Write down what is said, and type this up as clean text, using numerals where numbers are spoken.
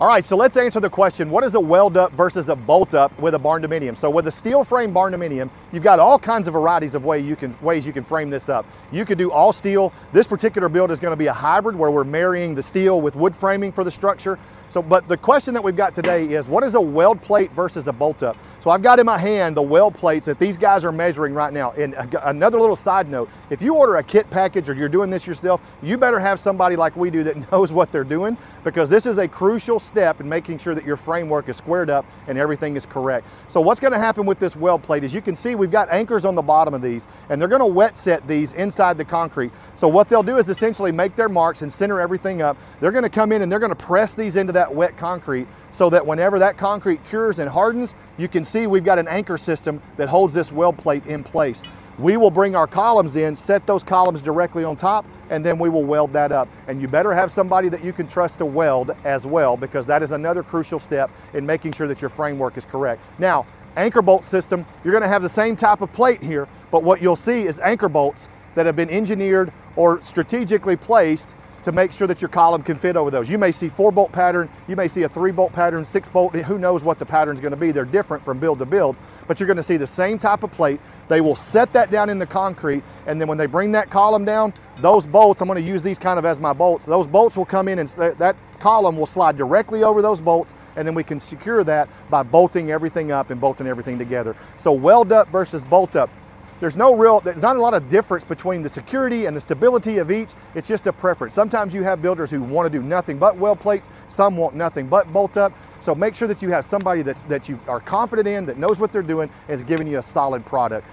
All right, so let's answer the question, what is a weld up versus a bolt up with a Barndominium? So with a steel frame Barndominium, you've got all kinds of varieties of ways you can frame this up. You could do all steel. This particular build is going to be a hybrid where we're marrying the steel with wood framing for the structure. So, but the question that we've got today is, what is a weld plate versus a bolt up? So I've got in my hand the weld plates that these guys are measuring right now. And another little side note, if you order a kit package or you're doing this yourself, you better have somebody like we do that knows what they're doing, because this is a crucial step in making sure that your framework is squared up and everything is correct. So what's going to happen with this weld plate is, you can see we've got anchors on the bottom of these, and they're going to wet set these inside the concrete. So what they'll do is essentially make their marks and center everything up. They're going to come in and they're going to press these into that wet concrete, so that whenever that concrete cures and hardens, you can see we've got an anchor system that holds this weld plate in place. We will bring our columns in, set those columns directly on top, and then we will weld that up. And you better have somebody that you can trust to weld as well, because that is another crucial step in making sure that your framework is correct. Now, anchor bolt system, you're going to have the same type of plate here, but what you'll see is anchor bolts that have been engineered or strategically placed to make sure that your column can fit over those. You may see 4-bolt pattern, you may see a 3-bolt pattern, 6-bolt, who knows what the pattern's going to be. They're different from build to build, but you're going to see the same type of plate. They will set that down in the concrete, and then when they bring that column down, those bolts, I'm going to use these kind of as my bolts, those bolts will come in and that column will slide directly over those bolts, and then we can secure that by bolting everything up and bolting everything together. So weld up versus bolt up. There's not a lot of difference between the security and the stability of each. It's just a preference. Sometimes you have builders who want to do nothing but weld plates. Some want nothing but bolt up. So make sure that you have somebody that you are confident in, that knows what they're doing, and is giving you a solid product.